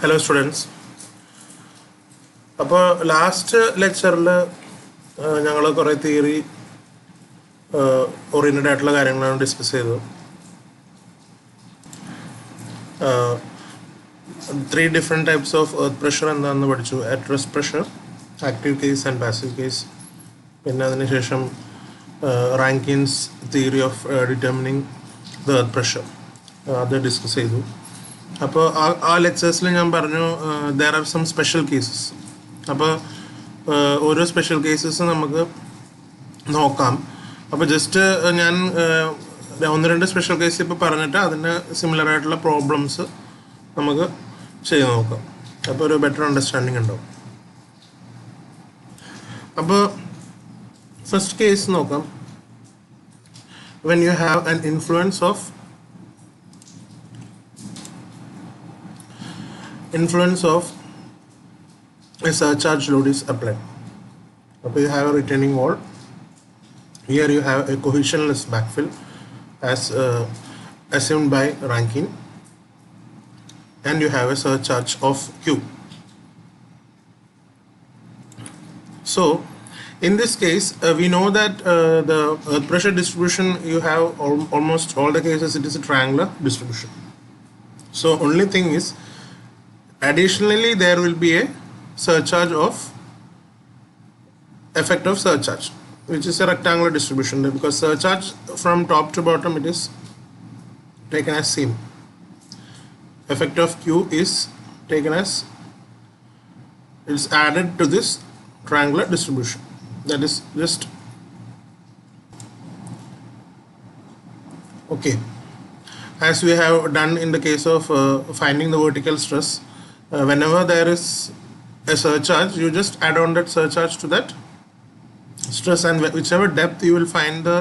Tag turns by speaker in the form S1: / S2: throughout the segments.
S1: Hello students. അപ്പോൾ last ലെക്ചറിൽ ഞങ്ങൾ കുറേ തിയറി ഓറിയൻറ്റഡ് ആയിട്ടുള്ള കാര്യങ്ങളാണ് ഡിസ്കസ് ചെയ്തത്. 3 different types of earth pressure എന്താണെന്ന് പഠിച്ചു. At rest pressure, active case and passive case. പിന്നെ അതിനുശേഷം Rankine's theory of determining the earth pressure അത് ഡിസ്കസ് ചെയ്തു. അപ്പോൾ ആ ലെക്ചേഴ്സിൽ ഞാൻ പറഞ്ഞു there are some special cases. അപ്പോൾ ഓരോ സ്പെഷ്യൽ കേസസ് നമുക്ക് നോക്കാം. അപ്പോൾ ജസ്റ്റ് ഞാൻ 1-2 സ്പെഷ്യൽ കേസ് ഇപ്പോൾ പറഞ്ഞിട്ട് അതിന് സിമിലർ ആയിട്ടുള്ള പ്രോബ്ലംസ് നമുക്ക് ചെയ്ത് നോക്കാം. അപ്പോൾ ഒരു ബെറ്റർ അണ്ടർസ്റ്റാൻഡിങ് ഉണ്ടാവും. അപ്പോൾ ഫസ്റ്റ് കേസ് നോക്കാം. When you have an influence of a surcharge load is applied. Okay, you have a retaining wall. Here you have a cohesionless backfill as assumed by Rankine, and you have a surcharge of Q. So in this case we know that the earth pressure distribution, you have almost all the cases it is a triangular distribution. So only thing is, additionally there will be a surcharge of effect of surcharge, which is a rectangular distribution, because surcharge from top to bottom it is taken as same. Effect of Q is taken as it's added to this triangular distribution. That is just okay, as we have done in the case of finding the vertical stress. Whenever there is a surcharge, you just add on that surcharge to that stress, and whichever depth you will find the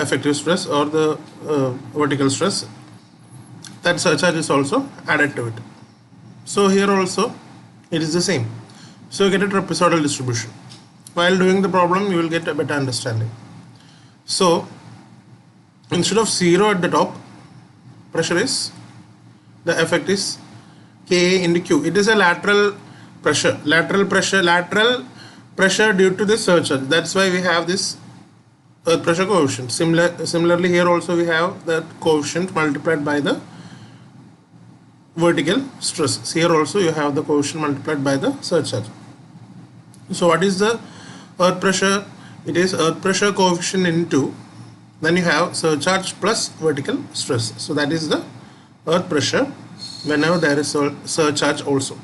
S1: effective stress or the vertical stress, that surcharge is also added to it. So here also it is the same. So you get a trapezoidal distribution. While doing the problem you will get a better understanding. So instead of 0 at the top, pressure is, the effect is Ka into Q. It is a lateral pressure due to this surcharge. That's why we have this earth pressure coefficient. Similarly here also we have that coefficient multiplied by the vertical stress. Here also you have the coefficient multiplied by the surcharge. So what is the earth pressure? It is earth pressure coefficient into, then you have surcharge plus vertical stress. So that is the earth pressure whenever there is a surcharge also.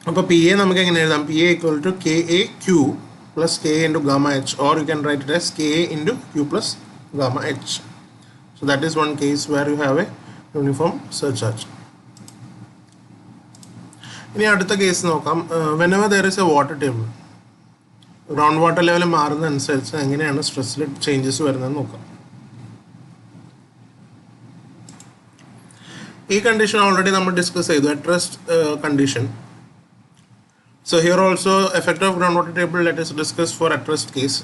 S1: അപ്പോൾ P A നമുക്ക് എങ്ങനെ എഴുതാം? P A equal to K A Q plus K into gamma H, or you can write it as K A into Q plus gamma H. So that is one case where you have a uniform surcharge. ഇനി അടുത്ത കേസ് നോക്കാം. Whenever there is a water table, ground water level മാറുന്നതനുസരിച്ച് എങ്ങനെയാണ് സ്ട്രെസ്സിൽ changes വരുന്നതെന്ന് നോക്കാം. ഈ കണ്ടീഷൻ ഓൾറെഡി നമ്മൾ ഡിസ്കസ് ചെയ്തു, at rest condition. So here also effect of groundwater table, let us discuss for at rest case.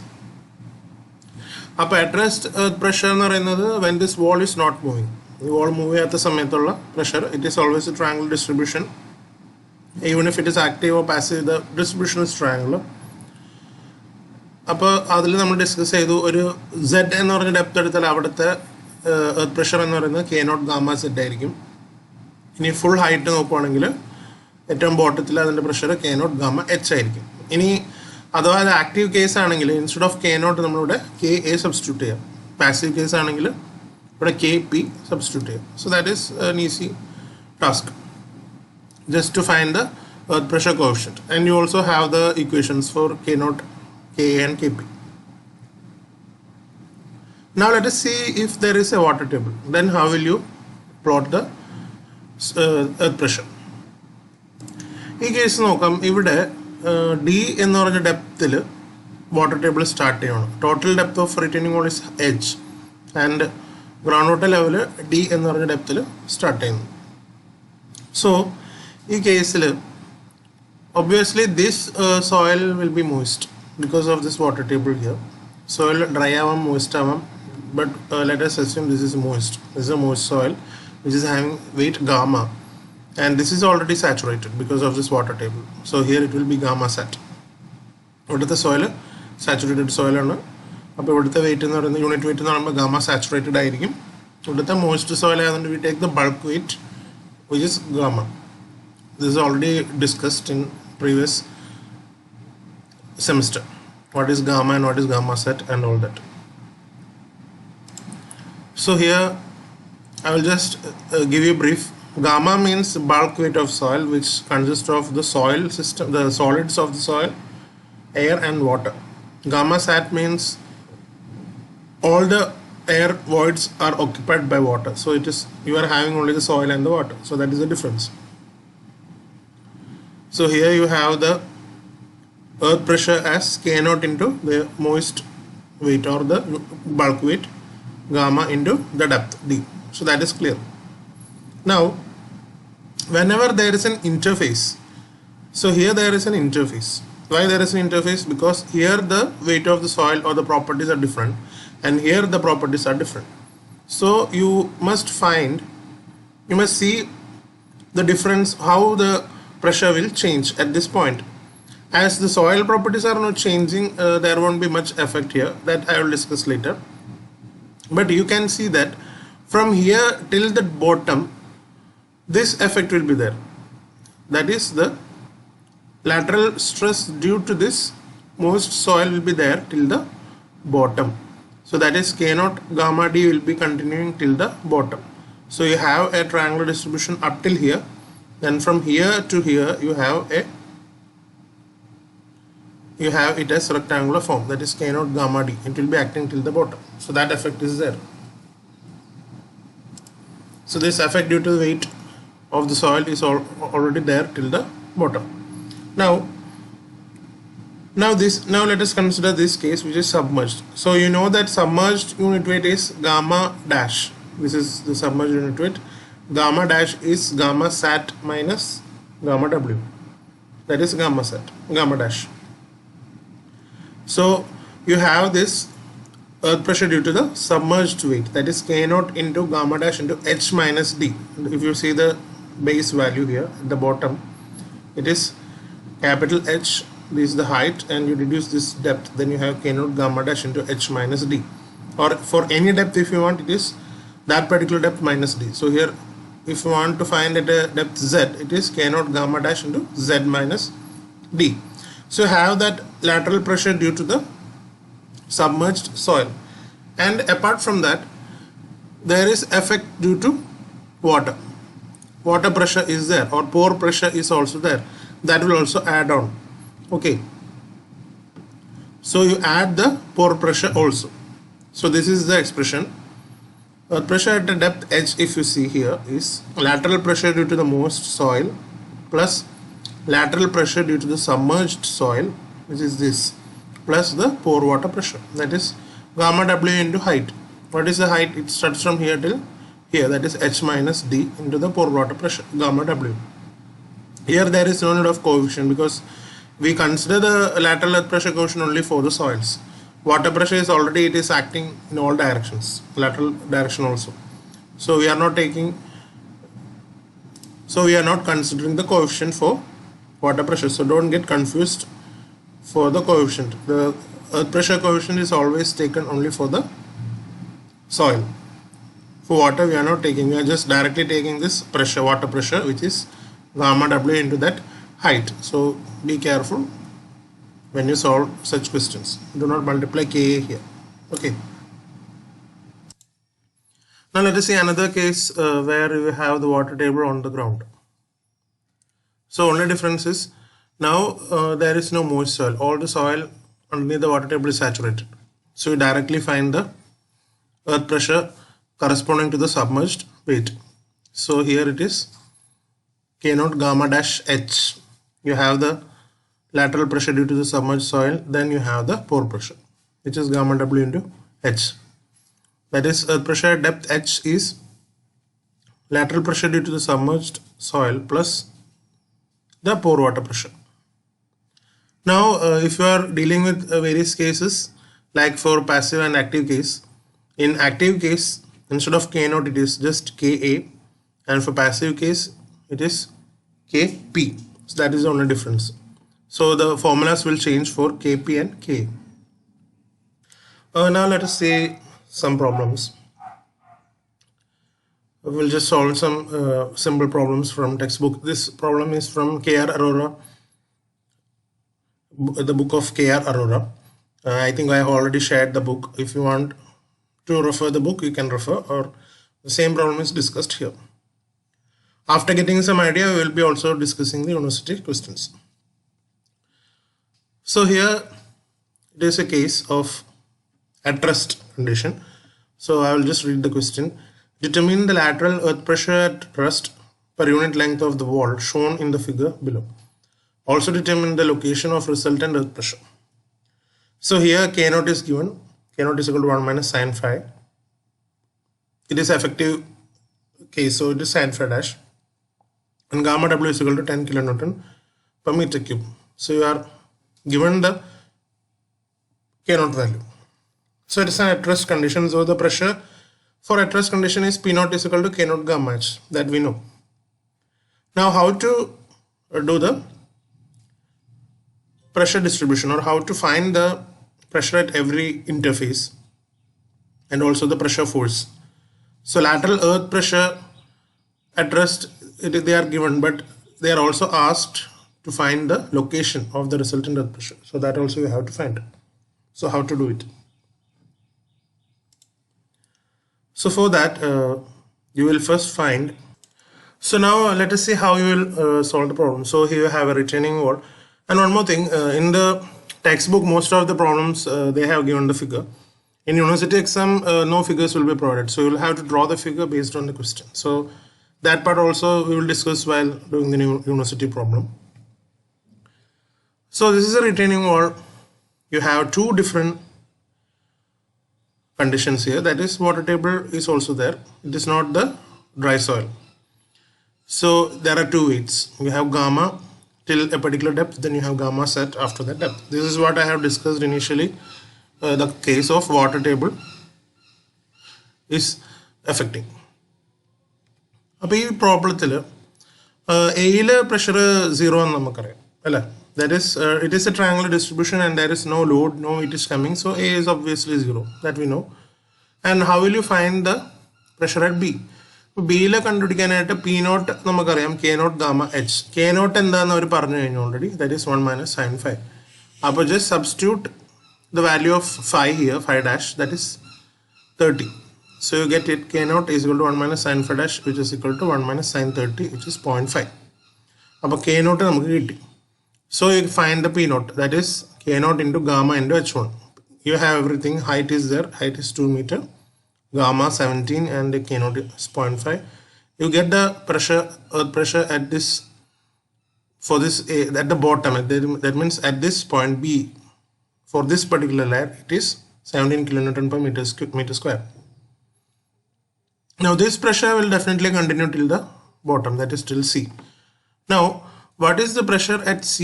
S1: അപ്പോൾ at rest earth pressure എന്ന് പറയുന്നത് when this wall is not moving, ഈ wall move ചെയ്യാത്ത സമയത്തുള്ള pressure, it is always a triangular distribution. Even if it is active or passive, the distribution is triangular. അപ്പോൾ അതിൽ നമ്മൾ discuss ചെയ്തു, ഒരു Z എന്ന് പറഞ്ഞ ഡെപ്ത് എടുത്താൽ അവിടുത്തെ earth pressure എന്ന് പറയുന്നത് K0 ഗാമ Z ആയിരിക്കും. ഇനി ഫുൾ ഹൈറ്റ് നോക്കുവാണെങ്കിൽ ഏറ്റവും ബോട്ടത്തിൽ അതിൻ്റെ പ്രഷർ K0 ഗാമ എച്ച് ആയിരിക്കും. ഇനി അഥവാ അത് ആക്റ്റീവ് കേസ് ആണെങ്കിൽ ഇൻസ്റ്റെഡ് ഓഫ് K0 നമ്മളിവിടെ KA സബ്സ്റ്റിറ്റ്യൂട്ട് ചെയ്യാം. പാസീവ് കേസ് ആണെങ്കിൽ ഇവിടെ KP സബ്സ്റ്റിറ്റ്യൂട്ട് ചെയ്യാം. So that is an easy task just to find the earth pressure coefficient, and you also have the equations for K0, KA and KP. Now let us see if there is a water table, then how will you plot the earth pressure. ഈ case നോക്കാം. ഇവിടെ D എന്ന് പറഞ്ഞ ഡെപ്തിൽ water table start ചെയ്യണം. Total depth of returning wall is H, and ground water level D എന്ന് പറഞ്ഞ ഡെപ്തിൽ start ചെയ്യുന്നു. So ഈ കേസിൽ obviously this soil will be moist because of this water table here. Soil dry ആവാം, moist ആവാം, but let us assume this is moist. This is a moist soil. which is having weight gamma, and this is already saturated because of this water table. So here it will be gamma sat. ഇവിടുത്തെ soil saturated സോയിലാണ്. അപ്പോൾ ഇവിടുത്തെ wait എന്ന് പറയുന്നത് unit weight എന്ന് പറയുമ്പോൾ gamma saturated ആയിരിക്കും. ഇവിടുത്തെ moist soil ആയതുകൊണ്ട് we take the bulk weight which is gamma. This is already discussed in previous semester. What is gamma and what is gamma set and all that. So here I will just give you a brief. Gamma means bulk weight of soil, which consists of the soil system, the solids of the soil, air and water. Gamma sat means all the air voids are occupied by water. So it is, you are having only the soil and the water. So that is the difference. So here you have the earth pressure as K naught into the moist weight or the bulk weight, gamma into the depth D. So that is clear. Now whenever there is an interface, so here there is an interface. Why there is an interface? Because here the weight of the soil or the properties are different, and here the properties are different. So you must see the difference, how the pressure will change at this point. As the soil properties are not changing, there won't be much effect here. That I will discuss later. But you can see that from here till the bottom, this effect will be there. That is the lateral stress due to this moist soil will be there till the bottom. So that is K naught gamma D will be continuing till the bottom. So you have a triangular distribution up till here. Then from here to here you have it as rectangular form, that is K naught gamma D. It will be acting till the bottom. So that effect is there. So this effect due to the weight of the soil is already there till the bottom. Now let us consider this case, which is submerged. So you know that submerged unit weight is gamma dash. This is the submerged unit weight. Gamma dash is gamma sat minus gamma W. That is gamma dash. So you have this earth pressure due to the submerged weight, that is K naught into gamma dash into H minus D. If you see the base value here at the bottom, it is capital H, this is the height, and you reduce this depth, then you have K naught gamma dash into H minus D. Or for any depth, if you want, it is that particular depth minus D. So here if you want to find at a depth Z, it is K naught gamma dash into Z minus D. So you have that lateral pressure due to the submerged soil, and apart from that there is effect due to water. Water pressure is there, or pore pressure is also there. That will also add on. Okay, so you add the pore pressure also. So this is the expression. Earth pressure at the depth H, if you see here, is lateral pressure due to the moist soil plus lateral pressure due to the submerged soil, which is this, plus the pore water pressure, that is gamma W into height. What is the height? It starts from here till here, that is H minus D into the pore water pressure, gamma W. Here there is no need of coefficient, because we consider the lateral earth pressure coefficient only for the soils. Water pressure is already, it is acting in all directions, lateral direction also. So we are not considering the coefficient for water pressure. So don't get confused for the coefficient. The earth pressure coefficient is always taken only for the soil. For water we are not taking, we are just directly taking this pressure, water pressure, which is gamma W into that height. So be careful when you solve such questions. Do not multiply Ka here. Okay. Now let us see another case where we have the water table on the ground. So only difference is now there is no moist soil. All the soil underneath the water table is saturated. So you directly find the earth pressure corresponding to the submerged weight. So here it is K naught gamma dash H. You have the lateral pressure due to the submerged soil, then you have the pore pressure, which is gamma W into H. That is earth pressure at depth H is lateral pressure due to the submerged soil plus the pore water pressure. Now if you are dealing with various cases, like for passive and active case, in active case instead of K naught it is just Ka, and for passive case it is Kp. So that is the only difference. So the formulas will change for Kp and Ka. Now let us see some problems. We'll just solve some simple problems from textbook. This problem is from K.R. Arora, the book of K.R. Arora. I think I have already shared the book. If you want to refer the book, you can refer, or the same problem is discussed here. After getting some idea, we will be also discussing the university questions. So here it is a case of at rest condition. So I will just read the question. Determine the lateral earth pressure at rest per unit length of the wall shown in the figure below. Also determine the location of resultant earth pressure. So here K0 is given. K0 is equal to 1 minus sine phi. It is effective case, so it is sine phi dash. And gamma W is equal to 10 kilonewton per meter cube. So you are given the K0 value. So it is an at rest condition. So the pressure for at rest condition is P0 is equal to K0 gamma h, that we know. Now how to do the pressure distribution, or how to find the pressure at every interface and also the pressure force. So lateral earth pressure at rest, they are given, but they are also asked to find the location of the resultant earth pressure. So that also you have to find. So how to do it? So for that you will first find. So now let us see how you will solve the problem. So here you have a retaining wall, and one more thing, in the textbook most of the problems they have given the figure. In university exam no figures will be provided, so you will have to draw the figure based on the question. So that part also we will discuss while doing the university problem. So this is a retaining wall. You have two different conditions here, that is water table is also there, it is not the dry soil. So there are two weights. You have gamma till a particular depth, then you have gamma set after that depth. This is what I have discussed initially. The case of water table is affecting. അപ്പോൾ ഈ പ്രോബ്ലത്തിൽ എയിലെ pressure 0 എന്ന് നമുക്കറിയാം അല്ലേ. That is it is a triangular distribution and there is no load, no it is coming, so A is obviously 0, that we know. And how will you find the pressure at B? ബിയിലെ കണ്ടുപിടിക്കാനായിട്ട് P0 നമുക്കറിയാം K0 gamma H. K0 എന്താണെന്ന് അവർ പറഞ്ഞു കഴിഞ്ഞു already, that is 1 minus sin phi. അപ്പോൾ just substitute the value of phi here, phi dash, that is 30. So you get it, K0 is equal to 1 minus sin phi dash, which is equal to 1 minus sin 30, which is 0.5. അപ്പോൾ K0 നമുക്ക് കിട്ടി. So you find the P0, that is K0 into gamma into H1. You have everything, height is there, height is 2 meter, gamma 17 and the K0 is 0.5. You get the pressure, earth pressure at this, for this at the bottom, that means at this point B, for this particular layer it is 17 kilonewton per meter square. Now this pressure will definitely continue till the bottom, that is till C. Now what is the pressure at C?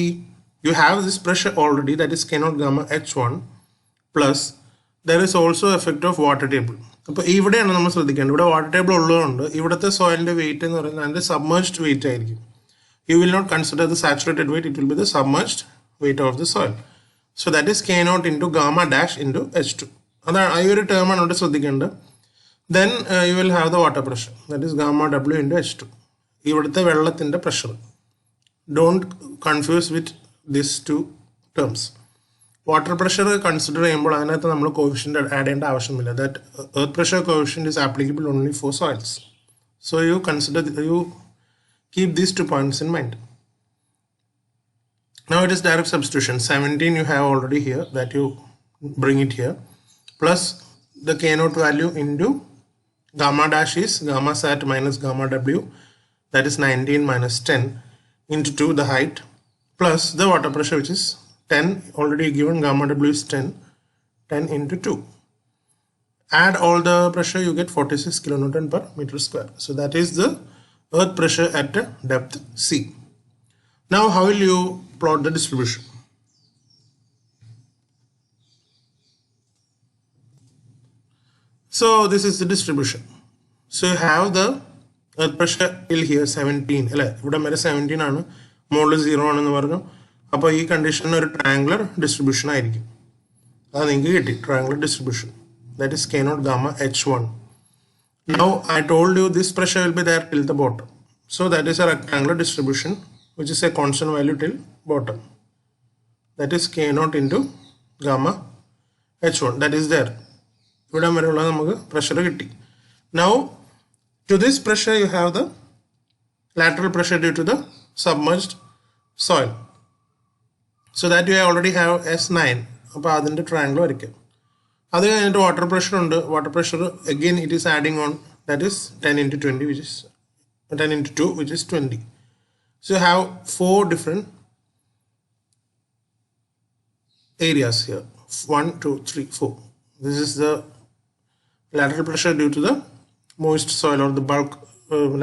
S1: You have this pressure already, that is K0 gamma H1 plus there is also effect of water table. അപ്പോൾ ഇവിടെയാണ് നമ്മൾ ശ്രദ്ധിക്കേണ്ടത്. ഇവിടെ water table ഉള്ളതുകൊണ്ട് ഇവിടുത്തെ സോയിലിൻ്റെ wait എന്ന് പറയുന്നത് അതിൻ്റെ സബ്മേർജ്ഡ് വെയിറ്റ് ആയിരിക്കും. You will not consider the saturated weight, it will be the submerged weight of the soil. So that is K0 into gamma dash into H2. അതാണ് ഈ ഒരു ടേം ആണ് ഇവിടെ ശ്രദ്ധിക്കേണ്ടത്. Then you will have the water pressure, that is gamma W into H2. ഇവിടുത്തെ വെള്ളത്തിൻ്റെ pressure. Don't confuse with these two terms. Water pressure consider ചെയ്യുമ്പോൾ അതിനകത്ത് നമ്മൾ കോഫിഷ്യൻ്റ് ആഡ് ചെയ്യേണ്ട ആവശ്യമില്ല. That earth pressure coefficient is applicable only for soils. So you consider, you keep these 2 points in mind. Now it is direct substitution. 17 you have already here, that you bring it here, plus the K0 value into gamma dash is gamma sat minus gamma W, that is 19 minus 10 into 2 the height, plus the water pressure which is 10 already given, gamma W is 10 into 2. Add all the pressure, you get 46 kilonewton per meter square. So that is the earth pressure at depth C. Now how will you plot the distribution? So this is the distribution. So you have the earth pressure till here 17 അല്ലേ, ഇവിടെ വരെ 17 ആണ്, മുകളിൽ 0 ആണെന്ന് പറഞ്ഞു. അപ്പോൾ ഈ കണ്ടീഷനിൽ ഒരു ട്രയാങ്കുലർ ഡിസ്ട്രിബ്യൂഷൻ ആയിരിക്കും. അത് നിങ്ങൾക്ക് കിട്ടി, triangular distribution, that is K0 gamma H1. Now I told you this pressure will be there till the bottom, so that is a rectangular distribution which is a constant value till bottom, that is K0 into gamma H1, that is there. ഇവിടെ വരെയുള്ള നമുക്ക് pressure കിട്ടി. Now to this pressure you have the lateral pressure due to the submerged soil, so that you already have S9. അപ്പോൾ അതിൻ്റെ triangle വരയ്ക്കാം. അത് കഴിഞ്ഞിട്ട് water pressure ഉണ്ട്. Water pressure again it is adding on, that is 10 into 20 which is 10 into 2 which is 20. So you have 4 different areas here, 1 2 3 4. This is the lateral pressure due to the moist soil, or the bulk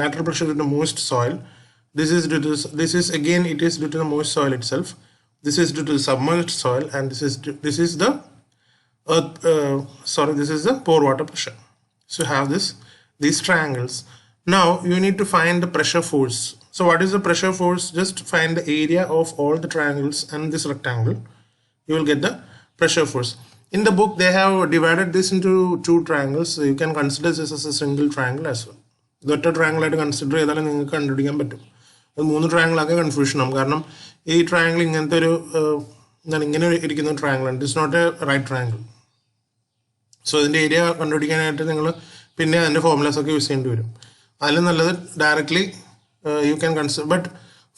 S1: lateral pressure due to moist soil. This is due to this is again it is due to the moist soil itself. This is due to the submerged soil, and this is the earth this is the pore water pressure. So you have these triangles. Now you need to find the pressure force. So what is the pressure force? Just find the area of all the triangles and this rectangle. You will get the pressure force. In the book they have divided this into 2 triangles, so you can consider this as a single triangle as well. ഇതൊറ്റ triangle ആയിട്ട് consider ചെയ്താലും നിങ്ങൾക്ക് കണ്ടുപിടിക്കാൻ പറ്റും. അത് 3 triangle ആക്കി confusion ആവും, കാരണം ഈ ട്രയാങ്കിൾ ഇങ്ങനത്തെ ഒരു ഇങ്ങനെ ഇരിക്കുന്ന ട്രയാങ്കിൾ ആണ്. It's not a right triangle. So ഇതിൻ്റെ ഏരിയ കണ്ടുപിടിക്കാനായിട്ട് നിങ്ങൾ പിന്നെ അതിൻ്റെ ഫോർമുലാസ് ഒക്കെ യൂസ് ചെയ്യേണ്ടി വരും. അതിലും നല്ലത് directly you can consider, but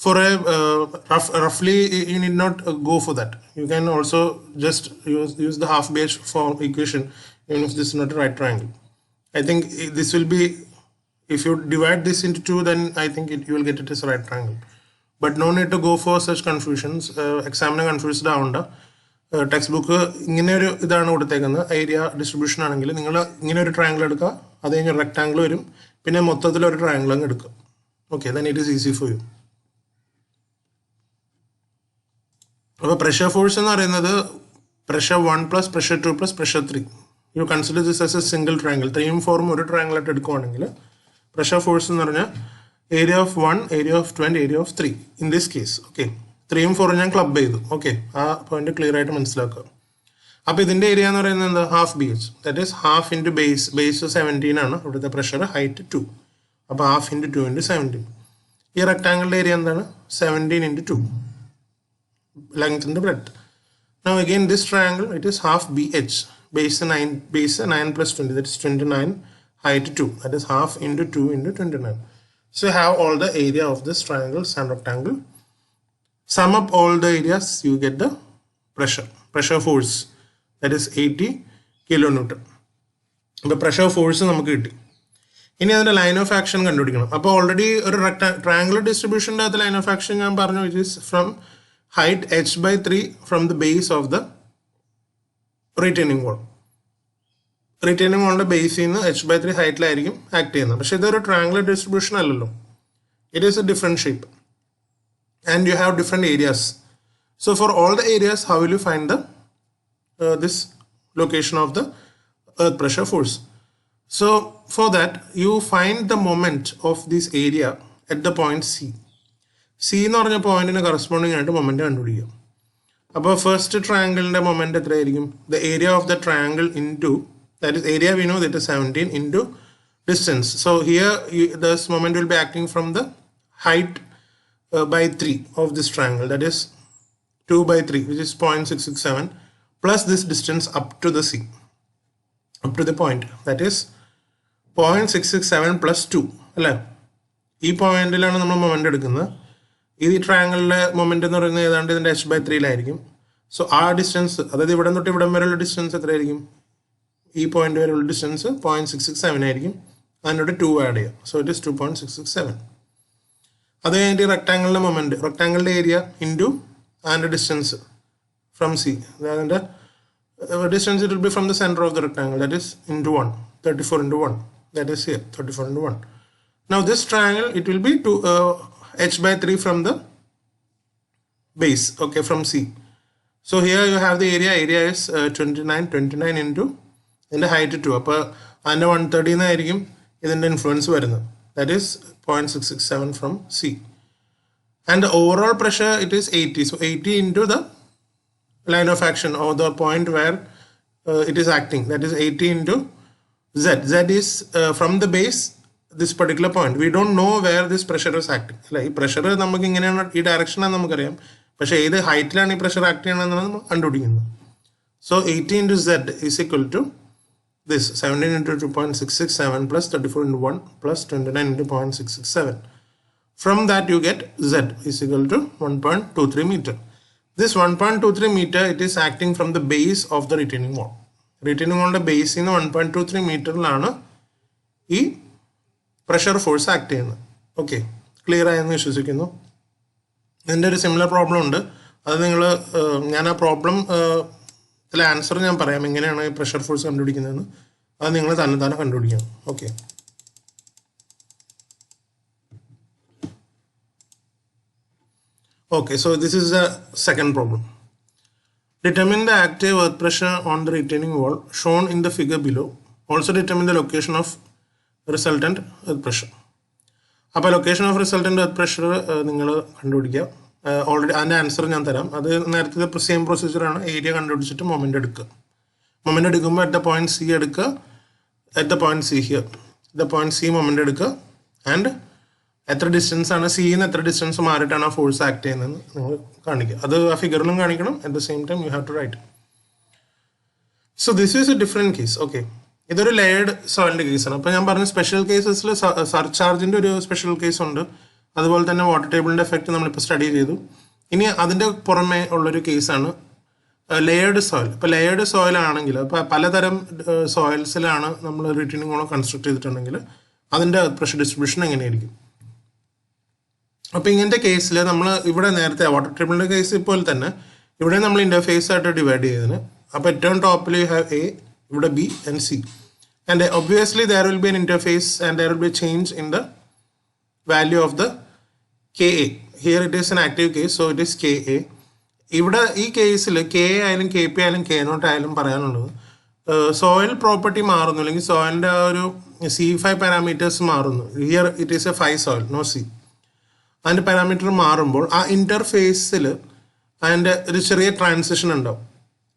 S1: for a roughly you need not go for that. You can also just use the half base form equation even if this is not a right triangle. I think this will be, if you divide this into 2, then I think you will get it as a right triangle. But no need to go for such confusions. Examiner confused ആവണ്ട. Text book ഇങ്ങനെ ഒരു ഇതാണ് കൊടുത്തേക്കുന്നത്, area distribution ആണെങ്കിൽ നിങ്ങൾ ഇങ്ങനെ ഒരു triangle എടുക്കുക, അത് കഴിഞ്ഞ് റെക്ടാങ്കിൾ വരും, പിന്നെ മൊത്തത്തിൽ ഒരു ട്രയാങ്കിൾ അങ്ങ് എടുക്കുക. Okay, then it is easy for you. അപ്പോൾ പ്രഷർ ഫോഴ്സ് എന്ന് പറയുന്നത് pressure 1 plus pressure 2 plus pressure 3. You consider this as a single triangle. 3ഉം 4ഉം ഒരു ട്രയാങ്കിൾ ആയിട്ട് എടുക്കുവാണെങ്കിൽ പ്രഷർ ഫോഴ്സ് എന്ന് പറഞ്ഞാൽ area of 1, area of 2 and area of 3 in this case. Okay, 3ഉം 4ഉം ഞാൻ ക്ലബ് ചെയ്തു. ഓക്കെ, ആ പോയിന്റ് ക്ലിയർ ആയിട്ട് മനസ്സിലാക്കുക. അപ്പോൾ ഇതിൻ്റെ ഏരിയ എന്ന് പറയുന്നത് എന്താ? Half BH, that is half into base 17 ആണ് ഇവിടുത്തെ പ്രഷർ, ഹൈറ്റ് 2. അപ്പോൾ ഹാഫ് ഇൻറ്റു 2 ഇൻറ്റു 17. ഈ റെക്ടാങ്കിളിൻ്റെ ഏരിയ എന്താണ്? 17 into 2, length and the breadth. Now again this triangle, it is half BH, base 9 plus 20, that is 29, height 2, that is half into 2 into 29. So you have all the area of this triangle and rectangle. Sum up all the areas, you get the pressure force, that is 80 kilonewton. The pressure force നമുക്ക് കിട്ടി. ഇനി അതിൻ്റെ line of action കണ്ടുപിടിക്കണം. അപ്പോൾ already ഒരു triangular ഡിസ്ട്രിബ്യൂഷൻ്റെ അകത്ത് line of action ഞാൻ പറഞ്ഞു, it is from height h/3 from the base of the retaining wall. Retaining wallന്റെ ബേസിൽ നിന്ന് h/3 ഹൈറ്റിലായിരിക്കും ആക്ട് ചെയ്യുന്നത്. പക്ഷേ ഇതൊരു ട്രയാങ്കുലർ ഡിസ്ട്രിബ്യൂഷൻ അല്ലല്ലോ, it is a different shape and you have different areas. So for all the areas how will you find the this location of the earth pressure force? So for that you find the moment of this area at the point C. C എന്ന് പറഞ്ഞ പോയിന്റിന് corresponding ആയിട്ട് moment കണ്ടുപിടിക്കുക. അപ്പോൾ first ട്രയാങ്കിളിന്റെ moment എത്രയായിരിക്കും? The area of the triangle into, that is area we know that is 17 into distance. So here this moment will be acting from the height by 3 of this triangle, that is 2 by 3 which is 0.667 plus this distance up to the C, up to the point, that is 0.667 plus 2 അല്ലേ? ഈ പോയിന്റിലാണ് നമ്മൾ moment എടുക്കുന്നത്. ഈ ട്രയാങ്കിളിലെ moment എന്ന് പറയുന്നത് ഏതാണ്ട് ഇതിൻ്റെ h/3 so ആ ഡിസ്റ്റൻസ്, അതായത് ഇവിടെ തൊട്ട് ഇവിടം വരെയുള്ള ഡിസ്റ്റൻസ് എത്രയായിരിക്കും? ഈ പോയിന്റ് വരെയുള്ള ഡിസ്റ്റൻസ് 0.667 ആയിരിക്കും. അതിനോട് 2 ആഡ് ചെയ്യാം. So it is 2.667. അത് കഴിഞ്ഞിട്ട് ഈ റെക്ടാങ്കിളിൻ്റെ മൊമെന്റ്, റെക്ടാങ്കിളിൻ്റെ ഏരിയ ഇൻറ്റു അതിൻ്റെ ഡിസ്റ്റൻസ് ഫ്രം സി, അതിൻ്റെ distance it will be from the centre of the rectangle, that is into 1, 34 into 1, that is here 34 into 1. Now this triangle, it will be h/3 from the base, okay, from C. So here you have the area is 29 into ഇതിൻ്റെ height 2. അപ്പോൾ അതിൻ്റെ 130 എന്നായിരിക്കും ഇതിൻ്റെ influence വരുന്നത്. that is 0.667 from C. And the overall pressure, it is 80. So 80 into the line of action, or the point where it is acting, that is 80 into Z. Z is from the base, this particular point. We don't know where this pressure is acting. Like pressure നമുക്ക് ഇങ്ങനെയാണ് ഈ direction ആണ് നമുക്കറിയാം, പക്ഷേ ഏത് ഹൈറ്റിലാണ് ഈ pressure act ചെയ്യണമെന്നാണ് നമ്മൾ കണ്ടുപിടിക്കുന്നത്. So 80 into Z is equal to this 17 into 2.667 plus 34 into 1 plus 29 into 0.667. From that you get Z is equal to 1.23 meter. This 1.23 meter, it is acting from the base of the retaining wall. Retaining wall base in 1.23 meter lana e pressure force act ചെയ്യുന്നത്. Okay, clear ആയെന്ന് വിശ്വസിക്കുന്നു. ഇതിൻ്റെ ഒരു similar problem ഉണ്ട്. അത് നിങ്ങൾ ഞാൻ ആ പ്രോബ്ലം ആൻസർ ഞാൻ പറയാം എങ്ങനെയാണ് പ്രഷർ ഫോഴ്സ് കണ്ടുപിടിക്കുന്നതെന്ന്. അത് നിങ്ങൾ തന്നെ കണ്ടുപിടിക്കണം. Okay, okay, so this is the second problem. Determine the active earth pressure on the retaining wall shown in the figure below. Also determine the location of resultant earth pressure. അപ്പോൾ location of resultant earth pressure നിങ്ങൾ കണ്ടുപിടിക്കുക. Already അതിൻ്റെ answer ഞാൻ തരാം. അത് നേരത്തെ same പ്രൊസീജിയറാണ്. Area കണ്ടുപിടിച്ചിട്ട് moment എടുക്കുക. മൊമെൻ്റ് എടുക്കുമ്പോൾ അറ്റ് ദ പോയിന്റ് സി എടുക്കുക. At the point C here the point C moment എടുക്കുക. ആൻഡ് എത്ര ഡിസ്റ്റൻസ് ആണ്, സിന്ന് എത്ര ഡിസ്റ്റൻസ് മാറിയിട്ടാണ് ആ ഫോഴ്സ് ആക്ട് ചെയ്യുന്നതെന്ന് നിങ്ങൾ കാണിക്കുക. അത് ആ ഫിഗറിലും കാണിക്കണം. At the same time you have to write. So this is a different case. Okay, ഇതൊരു ലെയർഡ് സോയിലിൻ്റെ കേസാണ്. അപ്പോൾ ഞാൻ പറഞ്ഞ സ്പെഷ്യൽ കേസസിൽ സർചാർജിൻ്റെ ഒരു സ്പെഷ്യൽ കേസ് ഉണ്ട്. അതുപോലെ തന്നെ വാട്ടർ ടേബിളിൻ്റെ എഫക്റ്റ് നമ്മളിപ്പോൾ സ്റ്റഡി ചെയ്തു. ഇനി അതിൻ്റെ പുറമേ ഉള്ളൊരു കേസാണ് ലെയർഡ് സോയിൽ. ഇപ്പോൾ ലെയർഡ് സോയിലാണെങ്കിൽ ഇപ്പോൾ പലതരം സോയിൽസിലാണ് നമ്മൾ റിട്ടേണിംഗ് വോൾ കൺസ്ട്രക്ട് ചെയ്തിട്ടുണ്ടെങ്കിൽ അതിൻ്റെ പ്രഷർ ഡിസ്ട്രിബ്യൂഷൻ എങ്ങനെയായിരിക്കും. അപ്പോൾ ഇങ്ങനത്തെ കേസിൽ നമ്മൾ ഇവിടെ നേരത്തെ വാട്ടർ ടേബിളിൻ്റെ കേസ് പോലെ തന്നെ ഇവിടെ നമ്മൾ ഇൻ്റർഫേസ് ആയിട്ട് ഡിവൈഡ് ചെയ്തതിന്. അപ്പോൾ ഏറ്റവും ടോപ്പിൽ യു ഹാവ് എ, ഇവിടെ B and C. And obviously there will be N interface and there will be change in the value of the K A. Here it is N active case, so it is K A. ഇവിടെ ഈ കേസിൽ K A ആയാലും K P ആയാലും K not ആയാലും പറയാനുള്ളത് soil property മാറുന്നു, അല്ലെങ്കിൽ സോയിലിൻ്റെ ആ ഒരു C5 പാരാമീറ്റേഴ്സ് മാറുന്നു. Here it is a 5 soil, no c. അതിൻ്റെ പാരാമീറ്റർ മാറുമ്പോൾ ആ ഇൻ്റർഫേസിൽ അതിൻ്റെ ഒരു ചെറിയ ട്രാൻസിഷൻ ഉണ്ടാവും.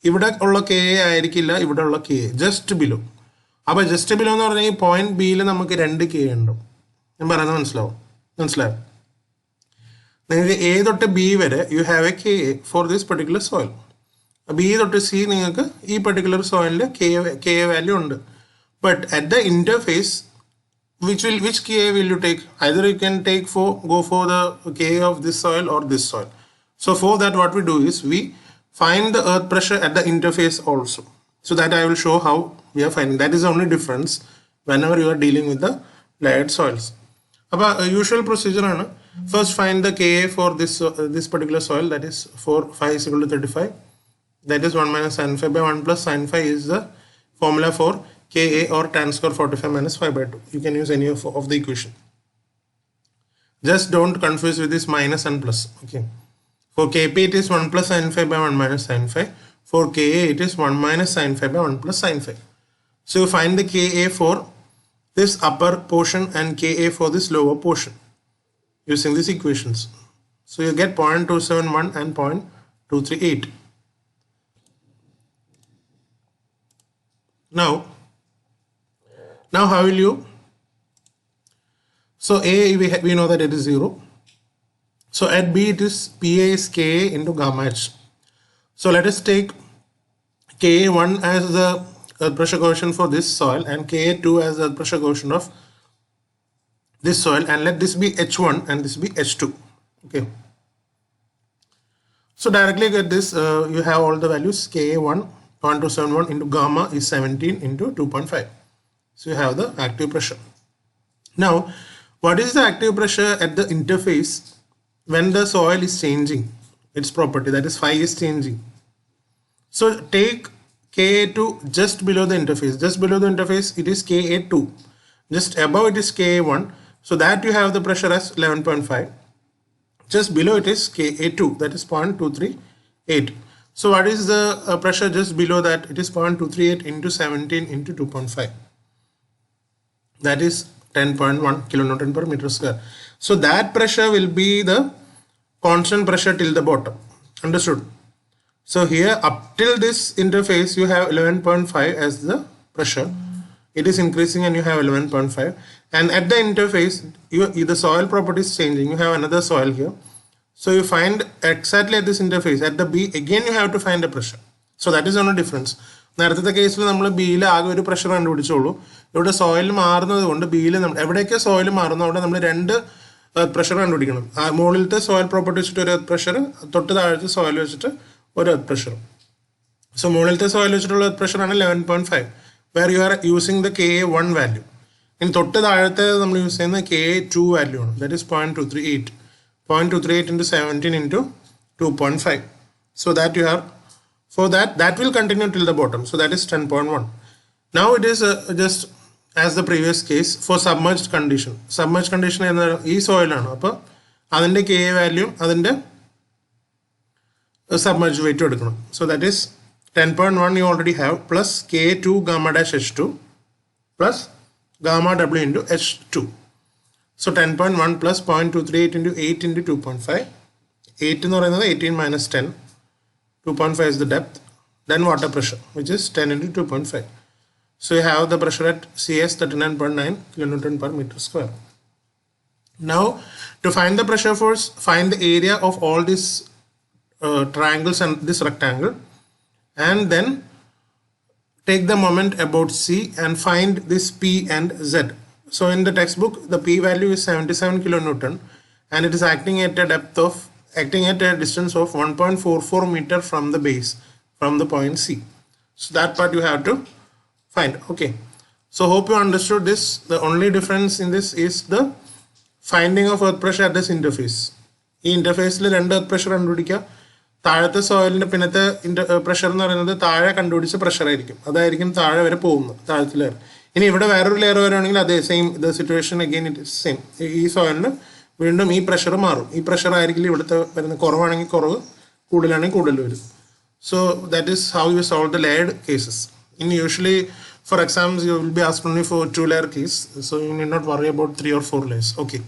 S1: ഇവിടെ ഉള്ള കെ എ ആയിരിക്കില്ല ഇവിടെ ഉള്ള കെ എ, ജസ്റ്റ് ബിലോ. അപ്പോൾ ജസ്റ്റ് ബിലോ എന്ന് പറഞ്ഞാൽ ഈ പോയിന്റ് ബിയിൽ നമുക്ക് 2 കെ ഉണ്ടാവും. ഞാൻ പറയുന്നത് മനസ്സിലായോ? നിങ്ങൾക്ക് എ തൊട്ട് ബി വരെ U have A K A for this particular soil. B തൊട്ട് സി നിങ്ങൾക്ക് ഈ പെർട്ടിക്കുലർ സോയിലിൽ കെ എ വാല്യൂ ഉണ്ട്. But at the interface which Ka will you take? Either you can go for the Ka of this soil or this soil. So for that what we do is we find the earth pressure at the interface also. So that I will show how we are finding. That is the only difference whenever you are dealing with the layered soils. About usual procedure ആണ്. First find the Ka for this particular soil, that is 5 is equal to 35. That is 1 minus sin phi by 1 plus sin phi is the formula for Ka, or tan square 45 minus 5 by 2. You can use any of the equation. Just don't confuse with this minus and plus. Okay. For Kp it is 1 plus sin phi by 1 minus sin phi. For Ka it is 1 minus sin phi by 1 plus sin phi. So you find the Ka for this upper portion and Ka for this lower portion using these equations. So you get 0.271 and 0.238. Now how will you? So A we know that it is 0. So at B it is Pa is Ka into gamma h. So let us take Ka1 as the pressure coefficient for this soil and Ka2 as the pressure coefficient of this soil, and let this be H1 and this be H2. Okay. So directly get this, you have all the values. Ka1 0.271 into gamma is 17 into 2.5. So you have the active pressure. Now, what is the active pressure at the interface when the soil is changing its property, that is phi is changing? So take Ka2 just below the interface. Just below the interface it is Ka2. Just above it is Ka1. So that you have the pressure as 11.5. Just below it is Ka2, that is 0.238. So what is the pressure just below that? It is 0.238 into 17 into 2.5. That is 10.1 kilonewton per meter square. So that pressure will be the constant pressure till the bottom. Understood? So here up till this interface you have 11.5 as the pressure. It is increasing and you have 11.5, and at the interface the soil property is changing. You have another soil here. So you find exactly at this interface at the B again you have to find the pressure. So that is only difference. നേരത്തെ കേസിൽ നമ്മൾ ബിയിൽ ആകെ ഒരു pressure കണ്ടുപിടിച്ചോളൂ. ഇവിടെ soil മാറുന്നത് കൊണ്ട് ബിയിൽ എവിടെയൊക്കെ സോയിൽ മാറുന്നു അവിടെ നമ്മൾ രണ്ട് പ്രഷർ കണ്ടുപിടിക്കണം. മുകളിലത്തെ സോയിൽ പ്രോപ്പർട്ടി വെച്ചിട്ട് ഒരു പ്രഷർ, തൊട്ട് താഴത്തെ സോയിൽ വെച്ചിട്ട് ഒരു പ്രഷർ. സോ മുകളിലത്തെ സോയിൽ വെച്ചിട്ടുള്ള പ്രഷറാണ് 11.5, where you are using the Ka1 value. In തൊട്ട് താഴത്തെ നമ്മൾ യൂസ് ചെയ്യുന്ന Ka2 വാല്യൂ ആണ്. That is 0.238. 0.238 into 17 into 2.5. So that you have, for that will continue till the bottom. So that is 10.1. Now it is just as the previous case for submerged condition. Submerged condition എന്ന ഈ സോയിലാണ്. അപ്പോൾ അതിൻ്റെ Ka value അതിൻ്റെ submerged weight എടുക്കണം. So that is 10.1 you already have, plus K2 gamma dash H2 plus gamma W into H2. So 10.1 plus 0.238 into 8 into 2.5. 8 എന്ന് പറയുന്നത് 18 minus 10. 2.5 is the depth. Then water pressure, which is 10 into 2.5. So you have the pressure at CS 39.9 kilonewton per meter square. Now to find the pressure force, find the area of all these triangles and this rectangle, and then take the moment about C and find this P and Z. So in the textbook the P value is 77 kilonewton and it is acting at a distance of 1.44 meter from the base, from the point C. So that part you have to find. Okay, so hope you understood this. The only difference in this is the finding of earth pressure at this interface. ഈ ഇന്റർഫേസിൽ രണ്ട് earth pressure കണ്ടുപിടിക്കുക. താഴത്തെ സോയിലിന്റെ പിന്നത്തെ pressure എന്ന് പറയുന്നത് താഴെ കണ്ടുപിടിച്ച pressure ആയിരിക്കും, അതായിരിക്കും താഴെ വരെ പോകുന്നത്, താഴത്തെ ലെയർ. ഇനി ഇവിടെ വേറൊരു ലെയർ വരികയാണെങ്കിൽ അതേ same the situation again it is same. ഈ സോയിലിന് വീണ്ടും ഈ പ്രഷർ മാറും. ഈ പ്രഷർ ആയിരിക്കില്ല ഇവിടുത്തെ വരുന്ന, കുറവാണെങ്കിൽ കുറവ്, കൂടുതലാണെങ്കിൽ കൂടുതൽ വരും. So that is how you solve the layered cases. In usually for exams you will be asked only for 2 layer case, so you need not worry about 3 or 4 layers. Okay.